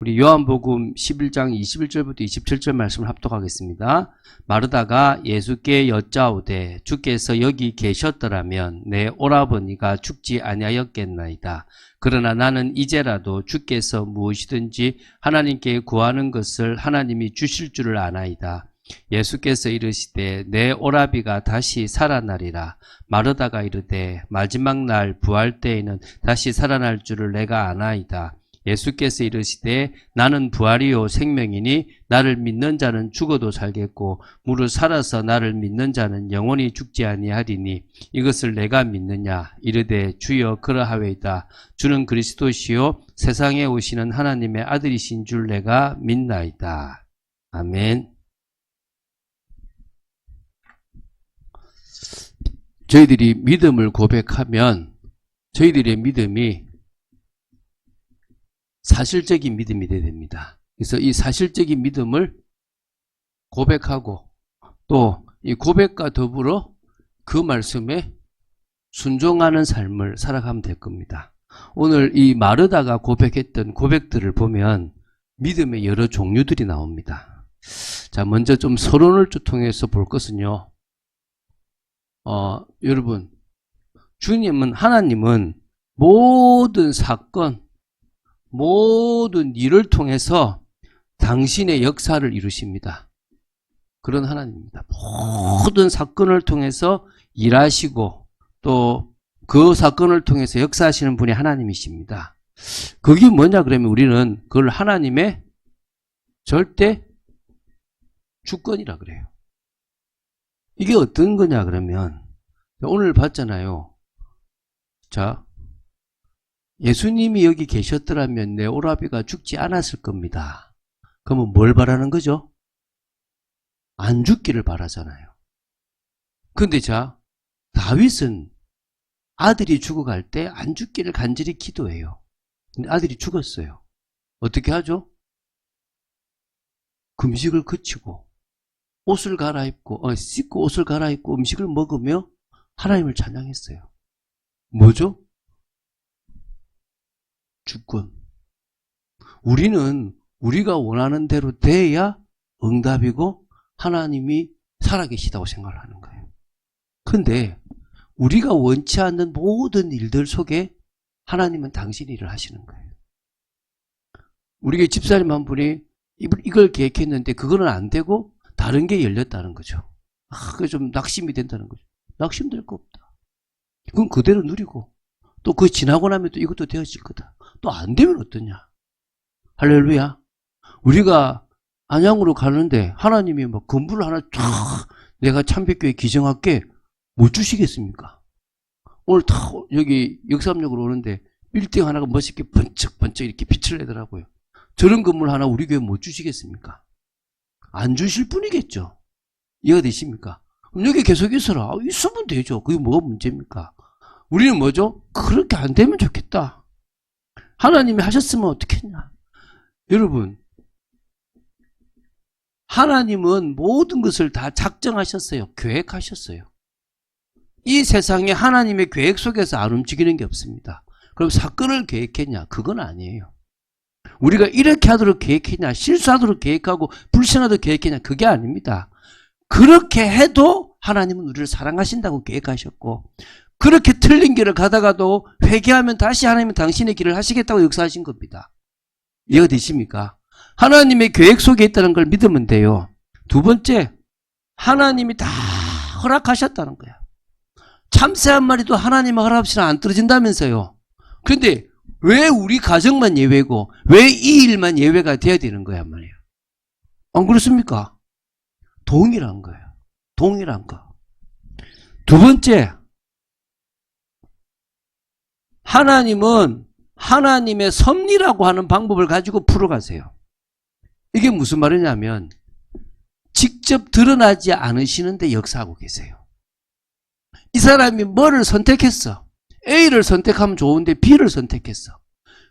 우리 요한복음 11장 21절부터 27절 말씀을 합독하겠습니다. 마르다가 예수께 여짜오되 주께서 여기 계셨더라면 내 오라버니가 죽지 아니하였겠나이다. 그러나 나는 이제라도 주께서 무엇이든지 하나님께 구하는 것을 하나님이 주실 줄을 아나이다. 예수께서 이르시되 내 오라비가 다시 살아나리라. 마르다가 이르되 마지막 날 부활 때에는 다시 살아날 줄을 내가 아나이다. 예수께서 이르시되 나는 부활이요 생명이니 나를 믿는 자는 죽어도 살겠고 무릇 살아서 나를 믿는 자는 영원히 죽지 아니하리니 이것을 내가 믿느냐. 이르되 주여 그러하외이다. 주는 그리스도시요 세상에 오시는 하나님의 아들이신 줄 내가 믿나이다. 아멘. 저희들이 믿음을 고백하면 저희들의 믿음이 사실적인 믿음이 되어야 됩니다. 그래서 이 사실적인 믿음을 고백하고 또 이 고백과 더불어 그 말씀에 순종하는 삶을 살아가면 될 겁니다. 오늘 이 마르다가 고백했던 고백들을 보면 믿음의 여러 종류들이 나옵니다. 자, 먼저 좀 서론을 통해서 볼 것은요. 여러분, 하나님은 모든 사건, 모든 일을 통해서 당신의 역사를 이루십니다. 그런 하나님입니다. 모든 사건을 통해서 일하시고 또 그 사건을 통해서 역사하시는 분이 하나님이십니다. 그게 뭐냐 그러면 우리는 그걸 하나님의 절대 주권이라 그래요. 이게 어떤 거냐 그러면 오늘 봤잖아요. 자, 예수님이 여기 계셨더라면 내 오라비가 죽지 않았을 겁니다. 그러면 뭘 바라는 거죠? 안 죽기를 바라잖아요. 근데 자, 다윗은 아들이 죽어갈 때 안 죽기를 간절히 기도해요. 근데 아들이 죽었어요. 어떻게 하죠? 금식을 그치고 옷을 갈아입고 씻고 옷을 갈아입고 음식을 먹으며 하나님을 찬양했어요. 뭐죠? 주권. 우리는 우리가 원하는 대로 돼야 응답이고 하나님이 살아계시다고 생각을 하는 거예요. 근데 우리가 원치 않는 모든 일들 속에 하나님은 당신이 일을 하시는 거예요. 우리가 집사님 한 분이 이걸 계획했는데 그거는 안 되고 다른 게 열렸다는 거죠. 그게 좀 낙심이 된다는 거죠. 낙심될 거 없다. 그건 그대로 누리고 또 그거 지나고 나면 또 이것도 되어질 거다. 또 안 되면 어떠냐. 할렐루야. 우리가 안양으로 가는데 하나님이 막 건물을 하나 쫙 내가 참백교회 기정할게 못 주시겠습니까? 오늘 다 여기 역삼역으로 오는데 빌딩 하나가 멋있게 번쩍번쩍 이렇게 빛을 내더라고요. 저런 건물 하나 우리 교회 못 주시겠습니까? 안 주실 분이겠죠. 이해가 되십니까? 그럼 여기 계속 있어라. 있으면 되죠. 그게 뭐가 문제입니까? 우리는 뭐죠? 그렇게 안 되면 좋겠다. 하나님이 하셨으면 어떻겠냐. 여러분, 하나님은 모든 것을 다 작정하셨어요. 계획하셨어요. 이 세상에 하나님의 계획 속에서 안 움직이는 게 없습니다. 그럼 사건을 계획했냐? 그건 아니에요. 우리가 이렇게 하도록 계획했냐? 실수하도록 계획하고 불신하도록 계획했냐? 그게 아닙니다. 그렇게 해도 하나님은 우리를 사랑하신다고 계획하셨고 그렇게 틀린 길을 가다가도 회개하면 다시 하나님은 당신의 길을 하시겠다고 역사하신 겁니다. 이해가 되십니까? 하나님의 계획 속에 있다는 걸 믿으면 돼요. 두 번째, 하나님이 다 허락하셨다는 거야. 참새 한 마리도 하나님의 허락 없이는 안 떨어진다면서요. 그런데 왜 우리 가정만 예외고 왜 이 일만 예외가 돼야 되는 거야 말이에요. 안 그렇습니까? 동일한 거예요. 동일한 거. 두 번째, 하나님은 하나님의 섭리라고 하는 방법을 가지고 풀어가세요. 이게 무슨 말이냐면 직접 드러나지 않으시는데 역사하고 계세요. 이 사람이 뭐를 선택했어? A를 선택하면 좋은데 B를 선택했어.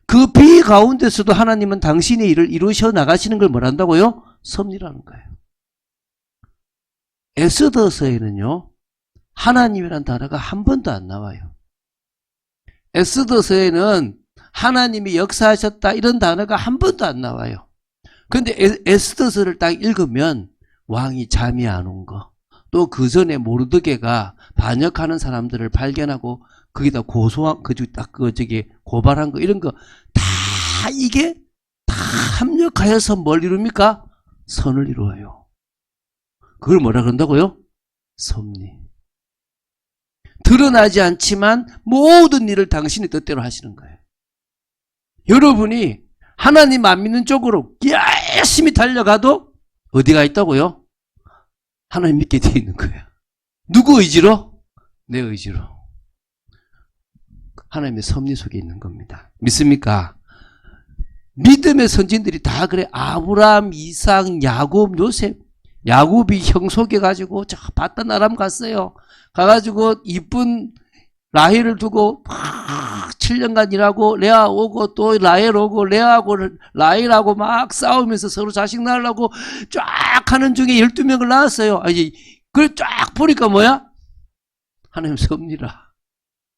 그 B 가운데서도 하나님은 당신의 일을 이루셔 나가시는 걸 뭐란다고요? 섭리라는 거예요. 에스더서에는요, 하나님이란 단어가 한 번도 안 나와요. 에스더서에는 하나님이 역사하셨다 이런 단어가 한 번도 안 나와요. 근데 에스더서를 딱 읽으면 왕이 잠이 안 온 거, 또 그 전에 모르드게가 반역하는 사람들을 발견하고 거기다 고소한 고발한 거 이런 거 다 이게 다 합력하여서 뭘 이룹니까? 선을 이루어요. 그걸 뭐라 그런다고요? 섭리. 드러나지 않지만 모든 일을 당신의 뜻대로 하시는 거예요. 여러분이 하나님 안 믿는 쪽으로 열심히 달려가도 어디가 있다고요? 하나님 믿게 돼 있는 거예요. 누구 의지로? 내 의지로. 하나님의 섭리 속에 있는 겁니다. 믿습니까? 믿음의 선진들이 다 그래. 아브라함, 이삭, 야곱, 요셉. 야곱이 형 속여가지고 저 바단 아람 갔어요. 가가지고 이쁜 라헬을 두고 막 7년간 일하고 레아 오고 또 라헬 오고 레아하고 라헬하고 막 싸우면서 서로 자식 낳으려고 쫙 하는 중에 12명을 낳았어요. 아니, 그걸 쫙 보니까 뭐야? 하나님 섭리라.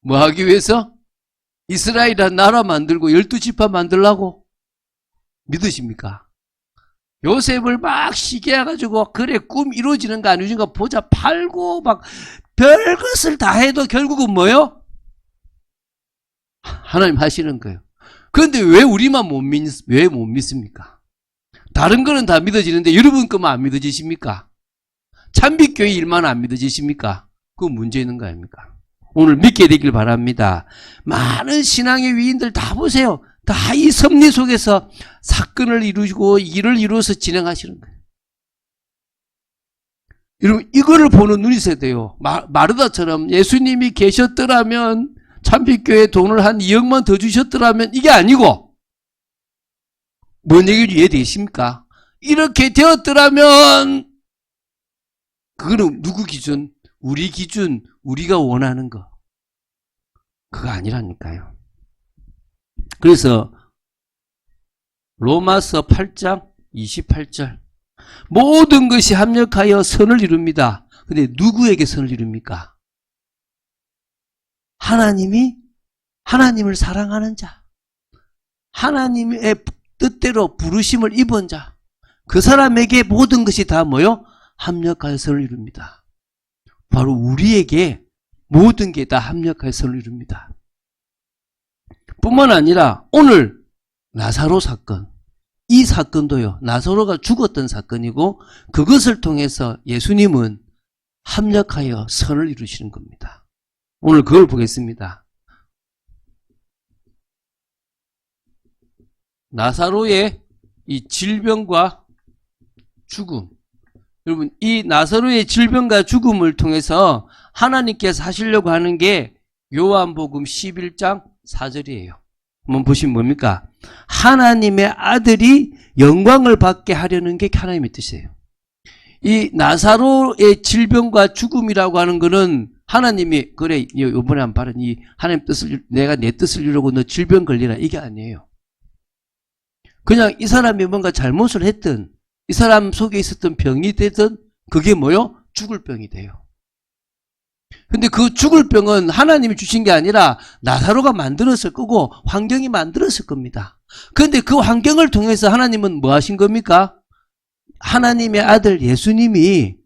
뭐 하기 위해서? 이스라엘이란 나라 만들고 12지파 만들라고? 믿으십니까? 요셉을 막 시게 해가지고 그래 꿈 이루어지는 거 안 이루어지는 거 보자 팔고 막 별것을 다 해도 결국은 뭐요? 하나님 하시는 거예요. 그런데 왜 우리만 왜 못 믿습니까? 다른 거는 다 믿어지는데 여러분 거만 안 믿어지십니까? 참빛교회 일만 안 믿어지십니까? 그 문제 있는 거 아닙니까? 오늘 믿게 되길 바랍니다. 많은 신앙의 위인들 다 보세요. 다 이 섭리 속에서 사건을 이루고 일을 이루어서 진행하시는 거예요. 여러분 이거를 보는 눈이 있어야 돼요. 마르다처럼 예수님이 계셨더라면 참빛교회에 돈을 한 2억만 더 주셨더라면 이게 아니고 뭔 얘기를 이해되십니까? 이렇게 되었더라면 그거는 누구 기준? 우리 기준, 우리가 원하는 거. 그거 아니라니까요. 그래서 로마서 8장 28절 모든 것이 합력하여 선을 이룹니다. 근데 누구에게 선을 이룹니까? 하나님을 사랑하는 자, 하나님의 뜻대로 부르심을 입은 자, 그 사람에게 모든 것이 다 뭐요? 합력하여 선을 이룹니다. 바로 우리에게 모든 게 다 합력하여 선을 이룹니다. 뿐만 아니라 오늘 나사로 사건, 이 사건도요, 나사로가 죽었던 사건이고 그것을 통해서 예수님은 합력하여 선을 이루시는 겁니다. 오늘 그걸 보겠습니다. 나사로의 이 질병과 죽음, 여러분 이 나사로의 질병과 죽음을 통해서 하나님께서 하시려고 하는 게 요한복음 11장 4절이에요. 한번 보시면 뭡니까? 하나님의 아들이 영광을 받게 하려는 게 하나님의 뜻이에요. 이 나사로의 질병과 죽음이라고 하는 거는 하나님이 그래 이번에 한 발은 이 하나님 뜻을 내가 내 뜻을 이루고 너 질병 걸리라 이게 아니에요. 그냥 이 사람이 뭔가 잘못을 했든 이 사람 속에 있었던 병이 되든 그게 뭐요? 죽을 병이 돼요. 근데 그 죽을 병은 하나님이 주신 게 아니라 나사로가 만들었을 거고 환경이 만들었을 겁니다. 그런데 그 환경을 통해서 하나님은 뭐 하신 겁니까? 하나님의 아들 예수님이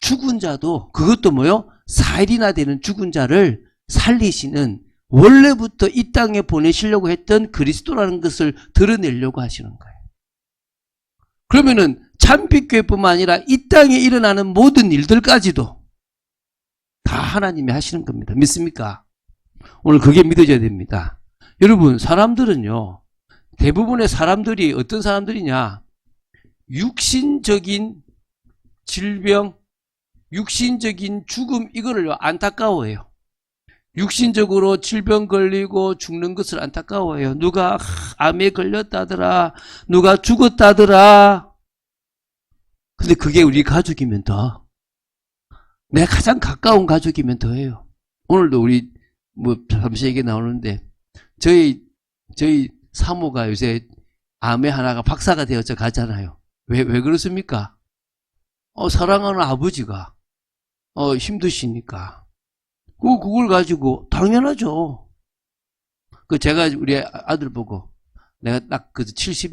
죽은 자도 그것도 뭐요? 4일이나 되는 죽은 자를 살리시는 원래부터 이 땅에 보내시려고 했던 그리스도라는 것을 드러내려고 하시는 거예요. 그러면은 참빛교회뿐만 아니라 이 땅에 일어나는 모든 일들까지도 다 하나님이 하시는 겁니다. 믿습니까? 오늘 그게 믿어져야 됩니다. 여러분 사람들은요 대부분의 사람들이 어떤 사람들이냐 육신적인 질병, 육신적인 죽음 이거를 안타까워해요. 육신적으로 질병 걸리고 죽는 것을 안타까워해요. 누가 암에 걸렸다더라, 누가 죽었다더라. 근데 그게 우리 가족이면 더, 내 가장 가까운 가족이면 더해요. 오늘도 우리 뭐 잠시 얘기 나오는데 저희 사모가 요새 암에 하나가 박사가 되어서 가잖아요. 왜 그렇습니까? 사랑하는 아버지가 힘드시니까. 그걸 가지고 당연하죠. 그 제가 우리 아들 보고 내가 딱 그 70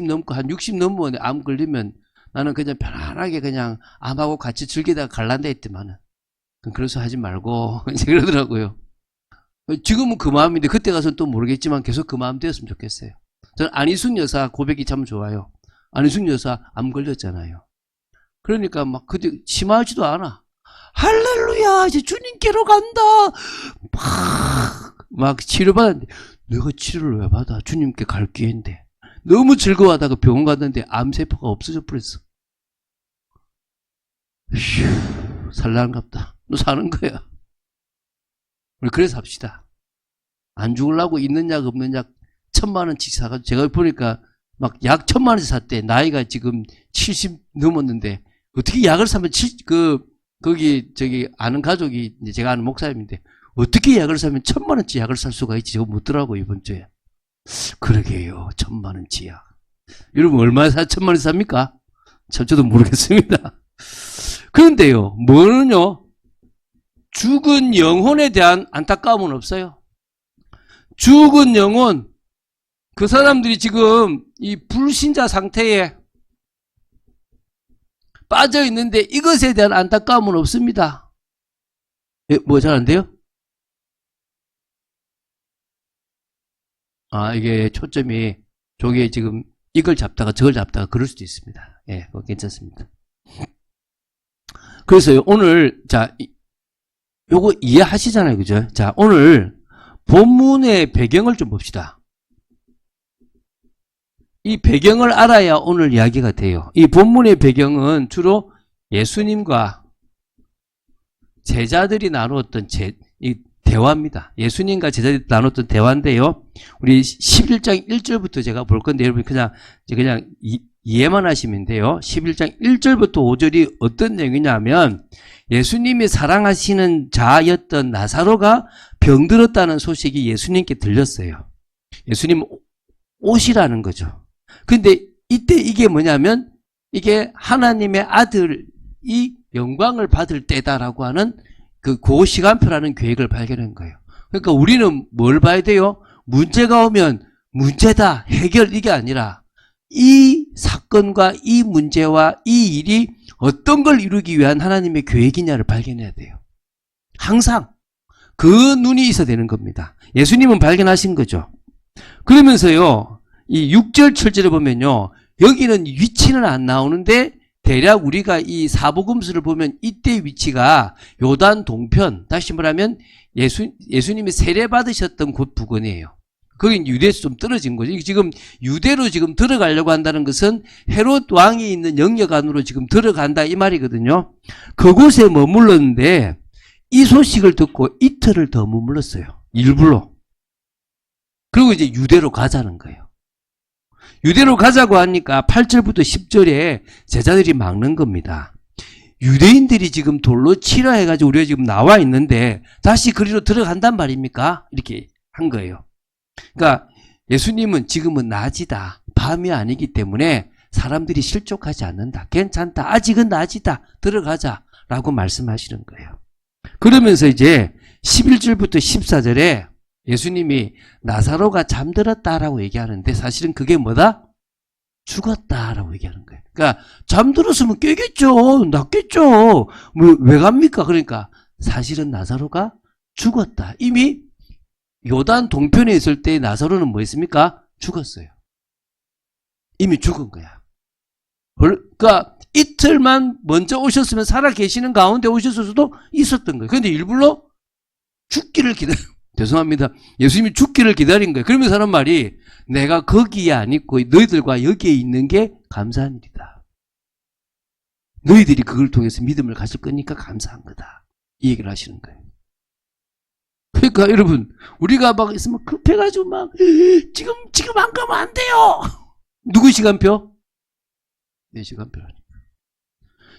넘고 한 60 넘으면 암 걸리면 나는 그냥 편안하게 그냥 암하고 같이 즐기다가 갈란다 했더만은. 그래서 하지 말고 이제 그러더라고요. 지금은 그 마음인데 그때 가서는 또 모르겠지만 계속 그 마음 되었으면 좋겠어요. 저는 안희숙 여사 고백이 참 좋아요. 안희숙 여사 암 걸렸잖아요. 그러니까 막 그때 심하지도 않아. 할렐루야 이제 주님께로 간다. 막 치료받았는데 내가 치료를 왜 받아? 주님께 갈 기회인데. 너무 즐거워하다가 병원 갔는데 암세포가 없어져 버렸어. 휴, 살라는갑다. 너 사는 거야. 우리 그래서 합시다. 안 죽으려고 있는 약 없는 약 1000만원씩 사가지고 제가 보니까 막 약 1000만원씩 샀대. 나이가 지금 70 넘었는데 어떻게 약을 사면 거기 저기 아는 가족이 이제 제가 아는 목사님인데 어떻게 약을 사면 1000만원치 약을 살 수가 있지? 저거 묻더라고 이번 주에. 그러게요. 1000만원치 약. 여러분 얼마에 1000만원치 삽니까? 저도 모르겠습니다. 그런데요. 뭐는요? 죽은 영혼에 대한 안타까움은 없어요. 죽은 영혼, 그 사람들이 지금 이 불신자 상태에 빠져 있는데 이것에 대한 안타까움은 없습니다. 예, 뭐 잘 안 돼요? 아, 이게 초점이 저게 지금 이걸 잡다가 저걸 잡다가 그럴 수도 있습니다. 예, 그거 괜찮습니다. 그래서요, 오늘, 자, 요거 이해하시잖아요. 그죠? 자, 오늘 본문의 배경을 좀 봅시다. 이 배경을 알아야 오늘 이야기가 돼요. 이 본문의 배경은 주로 예수님과 제자들이 나누었던 이 대화입니다. 예수님과 제자들이 나눴던 대화인데요. 우리 11장 1절부터 제가 볼 건데 여러분 그냥 이해만 하시면 돼요. 11장 1절부터 5절이 어떤 내용이냐면 예수님이 사랑하시는 자였던 나사로가 병들었다는 소식이 예수님께 들렸어요. 예수님 오시라는 거죠. 근데 이때 이게 뭐냐면 이게 하나님의 아들이 영광을 받을 때다라고 하는 그 시간표라는 계획을 발견한 거예요. 그러니까 우리는 뭘 봐야 돼요? 문제가 오면 문제다, 해결 이게 아니라 이 사건과 이 문제와 이 일이 어떤 걸 이루기 위한 하나님의 계획이냐를 발견해야 돼요. 항상 그 눈이 있어야 되는 겁니다. 예수님은 발견하신 거죠. 그러면서요, 이 6절, 7절에 보면요, 여기는 위치는 안 나오는데 대략 우리가 이 사복음서를 보면 이때 위치가 요단 동편, 다시 말하면 예수님이 세례받으셨던 곳 부근이에요. 거기 유대에서 좀 떨어진 거죠. 지금 유대로 지금 들어가려고 한다는 것은 헤롯 왕이 있는 영역 안으로 지금 들어간다 이 말이거든요. 그곳에 머물렀는데 이 소식을 듣고 이틀을 더 머물렀어요. 일부러. 그리고 이제 유대로 가자는 거예요. 유대로 가자고 하니까 8절부터 10절에 제자들이 막는 겁니다. 유대인들이 지금 돌로 치라 해가지고 우리가 지금 나와 있는데 다시 그리로 들어간단 말입니까? 이렇게 한 거예요. 그러니까 예수님은 지금은 낮이다. 밤이 아니기 때문에 사람들이 실족하지 않는다. 괜찮다. 아직은 낮이다. 들어가자. 라고 말씀하시는 거예요. 그러면서 이제 11절부터 14절에 예수님이 나사로가 잠들었다라고 얘기하는데 사실은 그게 뭐다? 죽었다라고 얘기하는 거예요. 그러니까 잠들었으면 깨겠죠. 낫겠죠. 뭐 왜 갑니까? 그러니까 사실은 나사로가 죽었다. 이미 요단 동편에 있을 때 나사로는 뭐 했습니까? 죽었어요. 이미 죽은 거야. 그러니까 이틀만 먼저 오셨으면 살아 계시는 가운데 오셨을 수도 있었던 거예요. 그런데 일부러 죽기를 죄송합니다. 예수님이 죽기를 기다린 거예요. 그러면서 하는 말이 내가 거기에 안 있고 너희들과 여기에 있는 게 감사한 일이다. 너희들이 그걸 통해서 믿음을 가질 거니까 감사한 거다. 이 얘기를 하시는 거예요. 그러니까 여러분 우리가 막 있으면 급해가지고 막 지금 안 가면 안 돼요. 누구 시간표? 내 시간표라니까.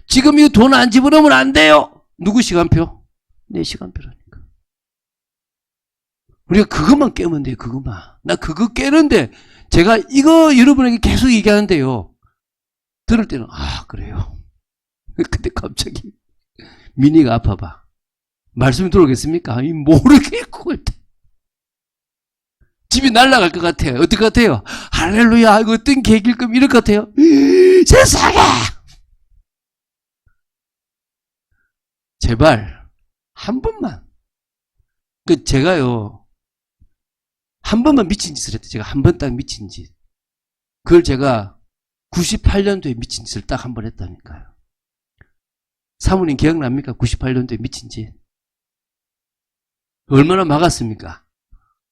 지금 이 돈 안 집어넣으면 안 돼요. 누구 시간표? 내 시간표라니까. 우리가 그것만 깨면 돼요. 그것만. 나 그거 깨는데 제가 이거 여러분에게 계속 얘기하는데요. 들을 때는 그래요. 근데 갑자기 미니가 아파봐. 말씀이 들어오겠습니까? 모르겠고 웃음이 날아갈 것 같아요. 어떨 것 같아요? 할렐루야, 이거 어떤 계기일 거면 이럴 것 같아요. 세상에! 제발, 한 번만. 제가요, 한 번만 미친 짓을 했대. 제가 한 번 딱 미친 짓. 그걸 제가 98년도에 미친 짓을 딱 한 번 했다니까요. 사모님 기억납니까? 98년도에 미친 짓. 얼마나 막았습니까?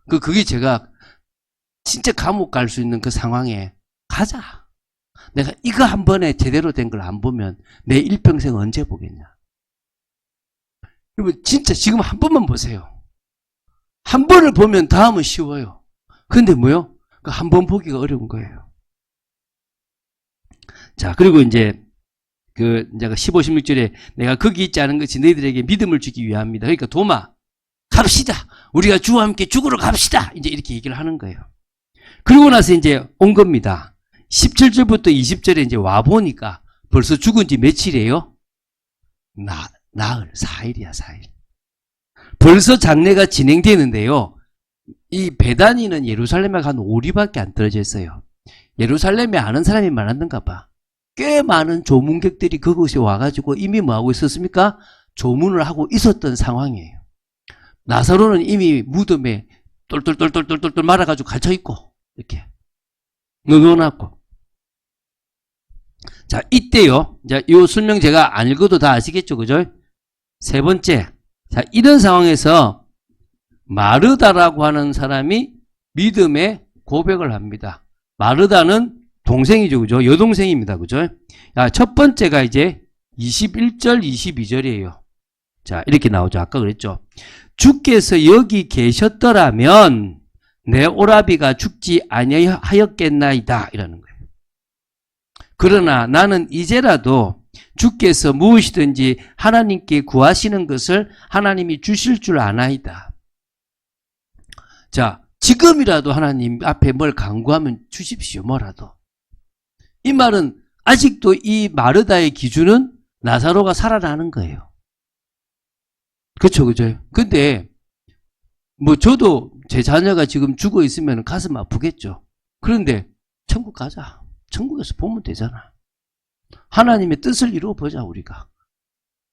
그게 제가 진짜 감옥 갈 수 있는 그 상황에 가자. 내가 이거 한 번에 제대로 된 걸 안 보면 내 일평생 언제 보겠냐. 여러분 진짜 지금 한 번만 보세요. 한 번을 보면 다음은 쉬워요. 근데 뭐요? 한 번 보기가 어려운 거예요. 자, 그리고 이제 15, 16절에 내가 거기 있지 않은 것이 너희들에게 믿음을 주기 위함이다. 그러니까 도마, 갑시다. 우리가 주와 함께 죽으러 갑시다. 이제 이렇게 얘기를 하는 거예요. 그리고 나서 이제 온 겁니다. 17절부터 20절에 이제 와보니까 벌써 죽은 지 며칠이에요? 나흘, 4일이야, 4일. 벌써 장례가 진행되는데요. 이 베다니는 예루살렘에 한 5리밖에 안 떨어져 있어요. 예루살렘에 아는 사람이 많았는가 봐. 꽤 많은 조문객들이 그곳에 와가지고 이미 뭐하고 있었습니까? 조문을 하고 있었던 상황이에요. 나사로는 이미 무덤에 똘똘똘똘똘똘 말아가지고 갇혀있고 이렇게 넣어놨고. 자, 이때요. 자, 이 설명 제가 안 읽어도 다 아시겠죠, 그죠? 세 번째. 자, 이런 상황에서 마르다라고 하는 사람이 믿음의 고백을 합니다. 마르다는 동생이죠, 그죠? 여동생입니다, 그죠? 자, 첫 번째가 이제 21절, 22절이에요. 자, 이렇게 나오죠. 아까 그랬죠. 주께서 여기 계셨더라면 내 오라비가 죽지 아니하였겠나이다. 이라는 거예요. 그러나 나는 이제라도 주께서 무엇이든지 하나님께 구하시는 것을 하나님이 주실 줄 아나이다. 자, 지금이라도 하나님 앞에 뭘 간구하면 주십시오. 뭐라도. 이 말은 아직도 이 마르다의 기준은 나사로가 살아나는 거예요. 그쵸, 그죠? 근데 저도 제 자녀가 지금 죽어 있으면 가슴 아프겠죠. 그런데 천국 가자. 천국에서 보면 되잖아. 하나님의 뜻을 이루어보자, 우리가.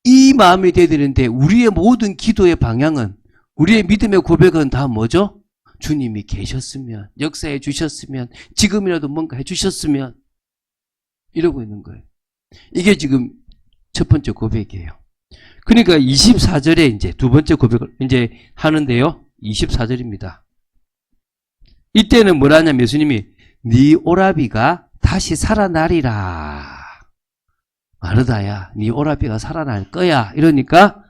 이 마음이 돼야 되는데 우리의 모든 기도의 방향은, 우리의 믿음의 고백은 다 뭐죠? 주님이 계셨으면, 역사해 주셨으면, 지금이라도 뭔가 해 주셨으면, 이러고 있는 거예요. 이게 지금 첫 번째 고백이에요. 그러니까 24절에 이제 두 번째 고백을 이제 하는데요. 24절입니다. 이때는 뭐라냐면 예수님이 네 오라비가 다시 살아나리라. 마르다야, 네 오라비가 살아날 거야. 이러니까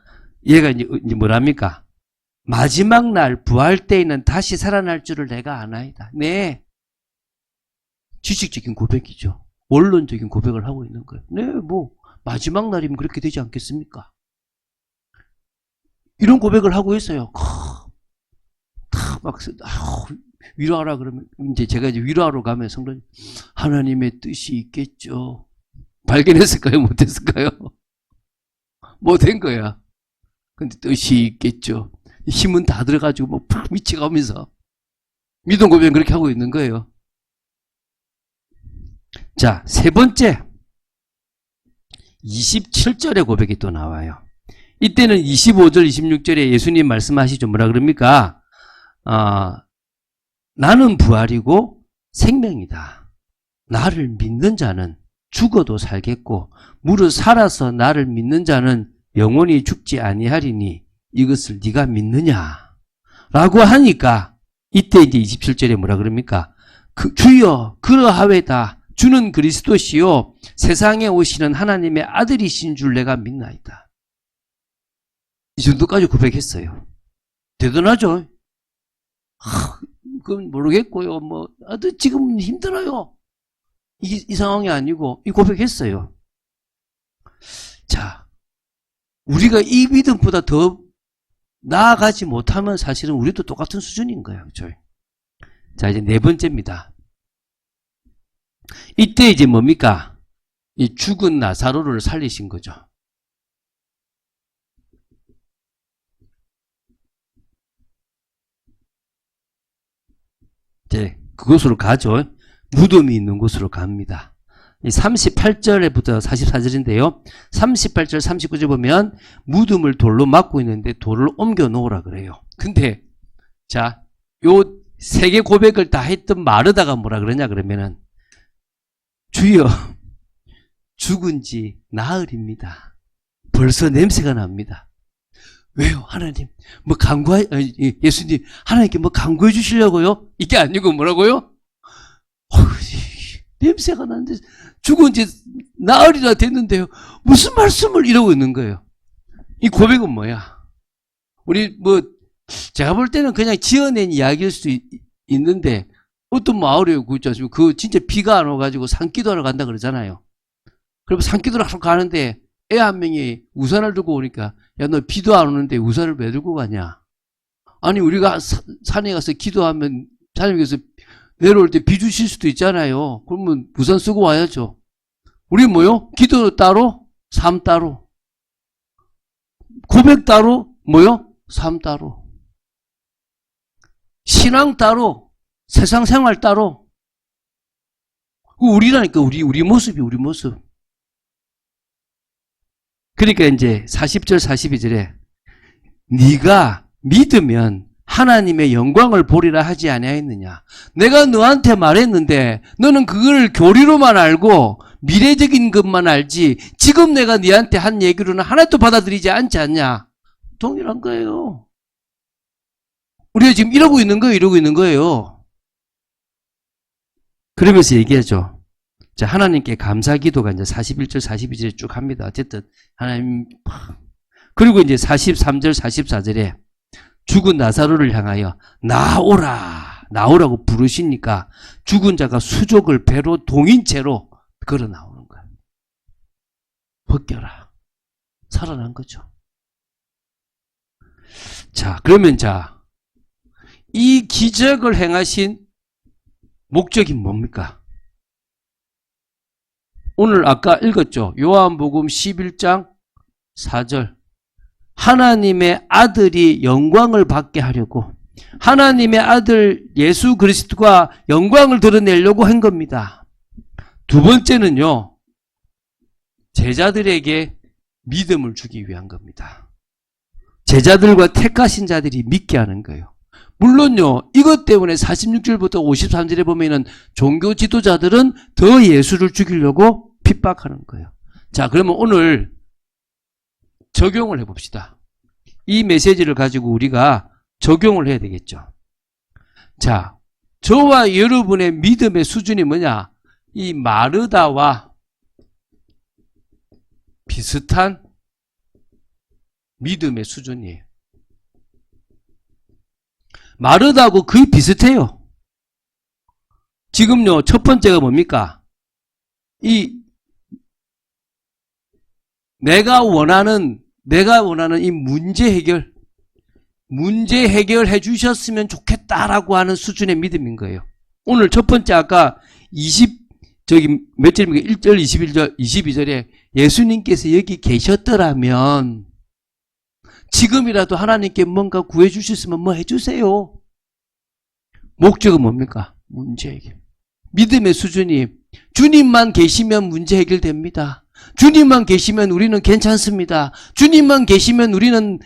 얘가 이제 뭐랍니까? 마지막 날 부활 때에는 다시 살아날 줄을 내가 아나이다. 네. 지식적인 고백이죠. 원론적인 고백을 하고 있는 거예요. 네, 마지막 날이면 그렇게 되지 않겠습니까? 이런 고백을 하고 있어요. 막, 위로하라 그러면, 제가 위로하러 가면 성도님, 하나님의 뜻이 있겠죠. 발견했을까요? 못했을까요? 못한 거야. 근데 뜻이 있겠죠. 힘은 다 들어가지고 팍 미쳐가면서 믿음 고백은 그렇게 하고 있는 거예요. 자, 세 번째 27절의 고백이 또 나와요. 이때는 25절 26절에 예수님 말씀하시죠. 뭐라 그럽니까? 나는 부활이고 생명이다. 나를 믿는 자는 죽어도 살겠고 무릇 살아서 나를 믿는 자는 영원히 죽지 아니하리니 이것을 네가 믿느냐? 라고 하니까 이때 이제 27절에 뭐라 그럽니까? 주여 그러하외다. 주는 그리스도시요 세상에 오시는 하나님의 아들이신 줄 내가 믿나이다. 이 정도까지 고백했어요. 대단하죠? 그건 모르겠고요. 지금은 힘들어요. 이 상황이 아니고 이 고백했어요. 자, 우리가 이 믿음보다 더 나아가지 못하면 사실은 우리도 똑같은 수준인 거예요. 그렇죠? 자, 이제 네 번째입니다. 이때 이제 뭡니까? 이 죽은 나사로를 살리신 거죠. 그곳으로 가죠. 무덤이 있는 곳으로 갑니다. 38절에부터 44절인데요. 38절, 39절 보면 무덤을 돌로 막고 있는데 돌을 옮겨 놓으라 그래요. 근데 자, 요 세 개 고백을 다 했던 마르다가 뭐라 그러냐 그러면은 주여 죽은 지 나흘입니다. 벌써 냄새가 납니다. 왜요? 하나님 뭐 예수님 하나님께 뭐 간구해 주시려고요? 이게 아니고 뭐라고요? 냄새가 나는데 죽은 지 나흘이나 됐는데요. 무슨 말씀을 이러고 있는 거예요. 이 고백은 뭐야? 우리 제가 볼 때는 그냥 지어낸 이야기일 수도 있는데 어떤 마을에 그렇지 않습니까? 그 진짜 비가 안 와가지고 산기도하러 간다 그러잖아요. 그럼 산기도를 하러 가는데 애 한 명이 우산을 들고 오니까 야, 너 비도 안 오는데 우산을 왜 들고 가냐? 아니 우리가 산에 가서 기도하면 하나님께서 내려올 때 비 주실 수도 있잖아요. 그러면 우산 쓰고 와야죠. 우리 뭐요? 기도 따로, 삶 따로. 고백 따로, 뭐요? 삶 따로. 신앙 따로, 세상 생활 따로. 우리라니까, 우리 모습이 우리 모습. 그러니까 이제 40절, 42절에 네가 믿으면 하나님의 영광을 보리라 하지 아니하였느냐. 내가 너한테 말했는데 너는 그걸 교리로만 알고 미래적인 것만 알지 지금 내가 네한테 한 얘기로는 하나도 받아들이지 않지 않냐. 동일한 거예요. 우리가 지금 이러고 있는 거예요. 그러면서 얘기하죠. 자, 하나님께 감사 기도가 이제 41절, 42절에 쭉 합니다. 어쨌든 하나님. 그리고 이제 43절, 44절에 죽은 나사로를 향하여 나오라고 부르시니까 죽은 자가 수족을 배로 동인채로 걸어 나오는 거예요. 벗겨라. 살아난 거죠. 자, 그러면 이 기적을 행하신 목적이 뭡니까? 오늘 아까 읽었죠. 요한복음 11장 4절. 하나님의 아들이 영광을 받게 하려고 하나님의 아들 예수 그리스도가 영광을 드러내려고 한 겁니다. 두 번째는요. 제자들에게 믿음을 주기 위한 겁니다. 제자들과 택하신 자들이 믿게 하는 거예요. 물론요. 이것 때문에 46절부터 53절에 보면은 종교 지도자들은 더 예수를 죽이려고 핍박하는 거예요. 자, 그러면 오늘 적용을 해봅시다. 이 메시지를 가지고 우리가 적용을 해야 되겠죠. 자, 저와 여러분의 믿음의 수준이 뭐냐? 이 마르다와 비슷한 믿음의 수준이에요. 마르다하고 거의 비슷해요. 지금요, 첫 번째가 뭡니까? 내가 원하는 이 문제 해결해 주셨으면 좋겠다라고 하는 수준의 믿음인 거예요. 오늘 첫 번째 아까 몇 절입니까? 1절, 21절, 22절에 예수님께서 여기 계셨더라면 지금이라도 하나님께 뭔가 구해 주셨으면 뭐 해주세요. 목적은 뭡니까? 문제 해결. 믿음의 수준이 주님만 계시면 문제 해결됩니다. 주님만 계시면 우리는 괜찮습니다. 주님만 계시면 우리는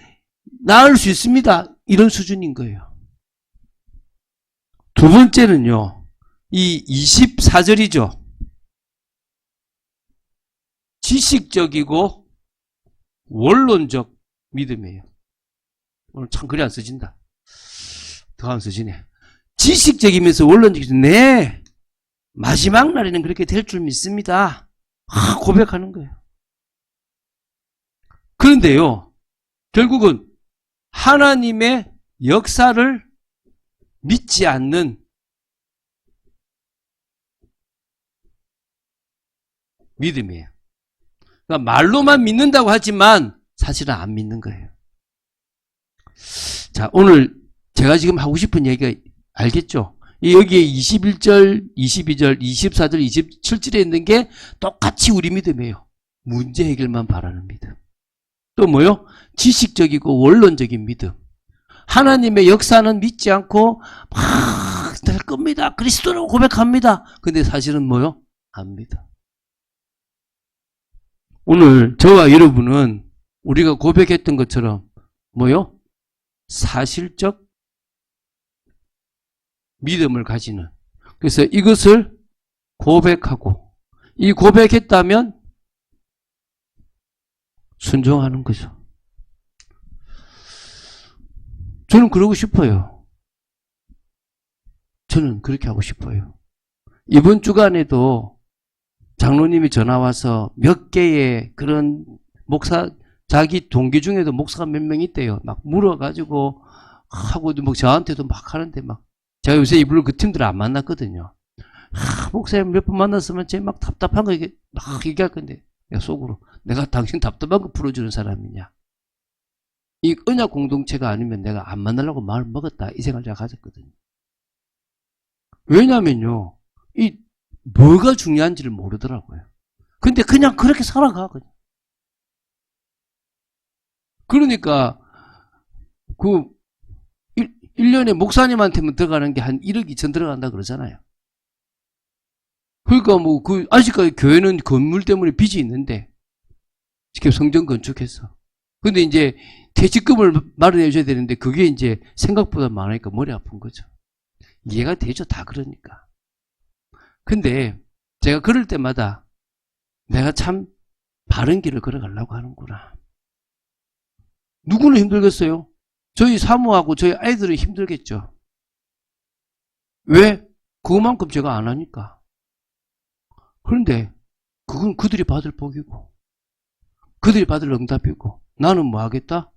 나을 수 있습니다. 이런 수준인 거예요. 두 번째는요. 이 24절이죠. 지식적이고 원론적 믿음이에요. 오늘 참 글이 안 써진다. 더 안 써지네. 지식적이면서 원론적이죠. 네. 마지막 날에는 그렇게 될 줄 믿습니다. 고백하는 거예요. 그런데요. 결국은 하나님의 역사를 믿지 않는 믿음이에요. 그러니까 말로만 믿는다고 하지만 사실은 안 믿는 거예요. 자, 오늘 제가 지금 하고 싶은 얘기가 알겠죠? 여기에 21절, 22절, 24절, 27절에 있는 게 똑같이 우리 믿음이에요. 문제 해결만 바라는 믿음. 또 뭐요? 지식적이고 원론적인 믿음. 하나님의 역사는 믿지 않고 막 겁니다. 그리스도라고 고백합니다. 근데 사실은 뭐요? 압니다. 오늘 저와 여러분은 우리가 고백했던 것처럼 뭐요? 사실적 믿음을 가지는. 그래서 이것을 고백하고 이 고백했다면 순종하는 거죠. 저는 그러고 싶어요. 저는 그렇게 하고 싶어요. 이번 주간에도 장로님이 전화 와서 몇 개의 그런 목사, 자기 동기 중에도 목사가 몇 명 있대요. 막 물어가지고 하고 뭐 저한테도 막 하는데 막 제가 요새 이분을 그 팀들을 안 만났거든요. 목사님 몇 번 만났으면 제 막 답답한 거 막 얘기할 건데 내가 속으로 내가 당신 답답한 거 풀어주는 사람이냐. 이 언약 공동체가 아니면 내가 안 만나려고 마음을 먹었다. 이 생각을 제가 가졌거든요. 왜냐면요. 이 뭐가 중요한지를 모르더라고요. 근데 그냥 그렇게 살아가. 그냥. 그러니까 그 1년에 목사님한테만 들어가는 게 한 1억 2천 들어간다 그러잖아요. 그러니까 뭐 아직까지 교회는 건물 때문에 빚이 있는데 지금 성전 건축해서. 근데 이제 퇴직금을 마련해 줘야 되는데 그게 이제 생각보다 많으니까 머리 아픈 거죠. 이해가 되죠. 다 그러니까. 근데 제가 그럴 때마다 내가 참 바른 길을 걸어가려고 하는구나. 누구는 힘들겠어요? 저희 사모하고 저희 아이들은 힘들겠죠. 왜? 그것만큼 제가 안 하니까. 그런데 그건 그들이 받을 복이고 그들이 받을 응답이고 나는 뭐 하겠다?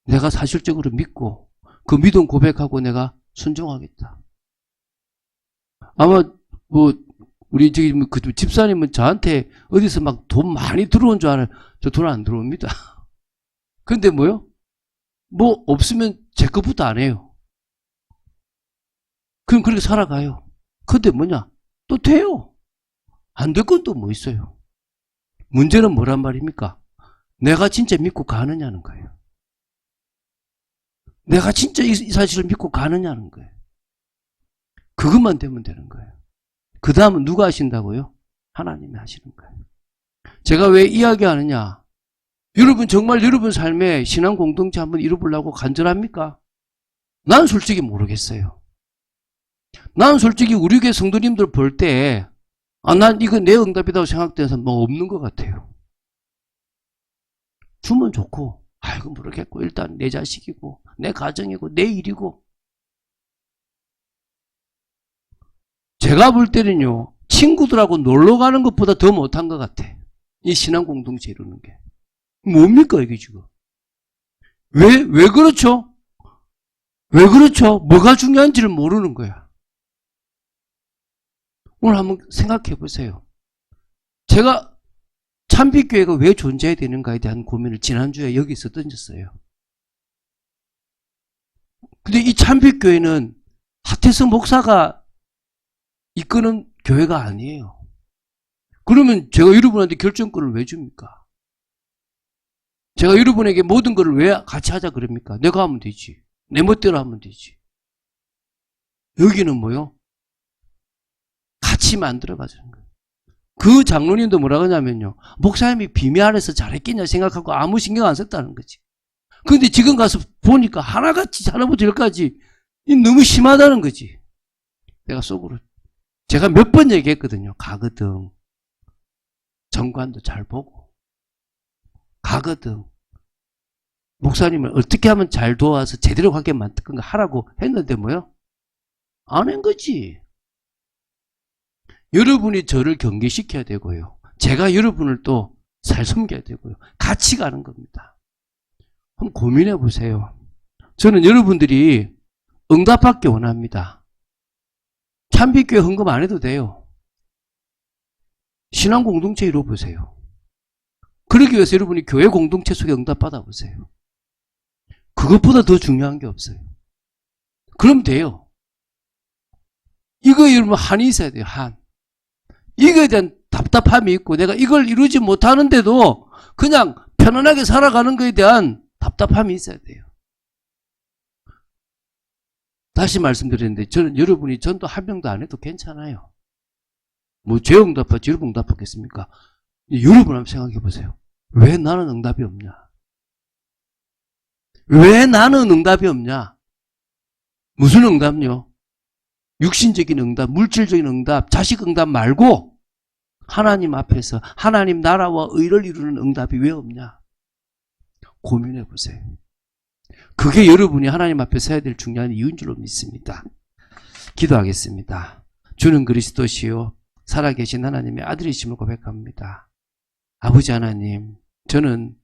내가 사실적으로 믿고 그 믿음 고백하고 내가 순종하겠다. 아마 뭐 우리 저기 그 집사님은 저한테 어디서 막 돈 많이 들어온 줄 알아요. 저 돈 안 들어옵니다. 근데 뭐요? 뭐 없으면 제 것부터 안 해요. 그럼 그렇게 살아가요. 근데 뭐냐? 또 돼요. 안 될 건 또 뭐 있어요? 문제는 뭐란 말입니까? 내가 진짜 믿고 가느냐는 거예요. 내가 진짜 이 사실을 믿고 가느냐는 거예요. 그것만 되면 되는 거예요. 그 다음은 누가 하신다고요? 하나님이 하시는 거예요. 제가 왜 이야기하느냐? 여러분 정말 여러분 삶에 신앙 공동체 한번 이뤄보려고 간절합니까? 난 솔직히 모르겠어요. 난 솔직히 우리 교회 성도님들 볼 때 난 이거 내 응답이라고 생각되는 사람 뭐 없는 것 같아요. 주면 좋고 아이고 모르겠고 일단 내 자식이고 내 가정이고 내 일이고 제가 볼 때는요 친구들하고 놀러 가는 것보다 더 못한 것 같아. 이 신앙 공동체 이루는 게 뭡니까 이게 지금? 왜 그렇죠? 왜 그렇죠? 뭐가 중요한지를 모르는 거야. 오늘 한번 생각해 보세요. 제가 참빛교회가 왜 존재해야 되는가에 대한 고민을 지난주에 여기서 던졌어요. 근데 이 참빛교회는 하태성 목사가 이끄는 교회가 아니에요. 그러면 제가 여러분한테 결정권을 왜 줍니까? 제가 여러분에게 모든 것을 왜 같이 하자 그럽니까? 내가 하면 되지. 내 멋대로 하면 되지. 여기는 뭐요? 같이 만들어가자는 거예요. 그 장로님도 뭐라 하냐면요. 목사님이 비밀 안에서 잘했겠냐 생각하고 아무 신경 안 썼다는 거지. 근데 지금 가서 보니까 하나같이 하나부터 열까지 너무 심하다는 거지. 내가 속으로. 제가 몇 번 얘기했거든요. 가거든. 정관도 잘 보고. 가거든. 목사님을 어떻게 하면 잘 도와서 제대로 하게 만들 건가 하라고 했는데 뭐요? 안 한 거지. 여러분이 저를 경계시켜야 되고요. 제가 여러분을 또 잘 섬겨야 되고요. 같이 가는 겁니다. 한번 고민해 보세요. 저는 여러분들이 응답받기 원합니다. 참빛교회 헌금 안 해도 돼요. 신앙 공동체 이뤄보세요. 그러기 위해서 여러분이 교회 공동체 속에 응답 받아보세요. 그것보다 더 중요한 게 없어요. 그럼 돼요. 이거 여러분 한이 있어야 돼요. 한. 이거에 대한 답답함이 있고 내가 이걸 이루지 못하는데도 그냥 편안하게 살아가는 것에 대한 답답함이 있어야 돼요. 다시 말씀드리는데 저는 여러분이 전도 한 명도 안 해도 괜찮아요. 뭐 제 응답하지 여러분 응답하겠습니까? 여러분 한번 생각해 보세요. 왜 나는 응답이 없냐? 왜 나는 응답이 없냐? 무슨 응답요? 육신적인 응답, 물질적인 응답, 자식 응답 말고 하나님 앞에서 하나님 나라와 의를 이루는 응답이 왜 없냐? 고민해 보세요. 그게 여러분이 하나님 앞에 서야 될 중요한 이유인 줄로 믿습니다. 기도하겠습니다. 주는 그리스도시요 살아계신 하나님의 아들이심을 고백합니다. 아버지 하나님, 저는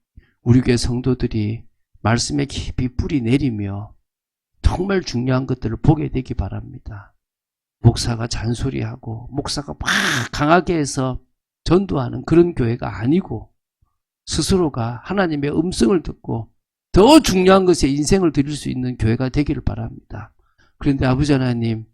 우리 교회 성도들이 말씀에 깊이 뿌리 내리며 정말 중요한 것들을 보게 되기 바랍니다. 목사가 잔소리하고 목사가 막 강하게 해서 전도하는 그런 교회가 아니고 스스로가 하나님의 음성을 듣고 더 중요한 것에 인생을 드릴 수 있는 교회가 되기를 바랍니다. 그런데 아버지 하나님,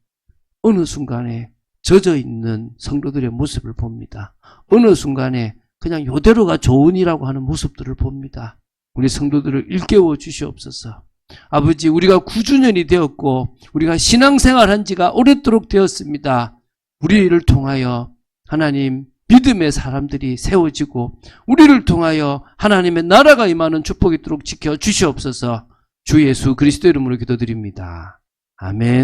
어느 순간에 젖어 있는 성도들의 모습을 봅니다. 어느 순간에 그냥 요대로가 좋으니라고 하는 모습들을 봅니다. 우리 성도들을 일깨워 주시옵소서. 아버지, 우리가 9주년이 되었고 우리가 신앙생활한 지가 오랫도록 되었습니다. 우리를 통하여 하나님 믿음의 사람들이 세워지고 우리를 통하여 하나님의 나라가 임하는 축복이 있도록 지켜 주시옵소서. 주 예수 그리스도 이름으로 기도드립니다. 아멘.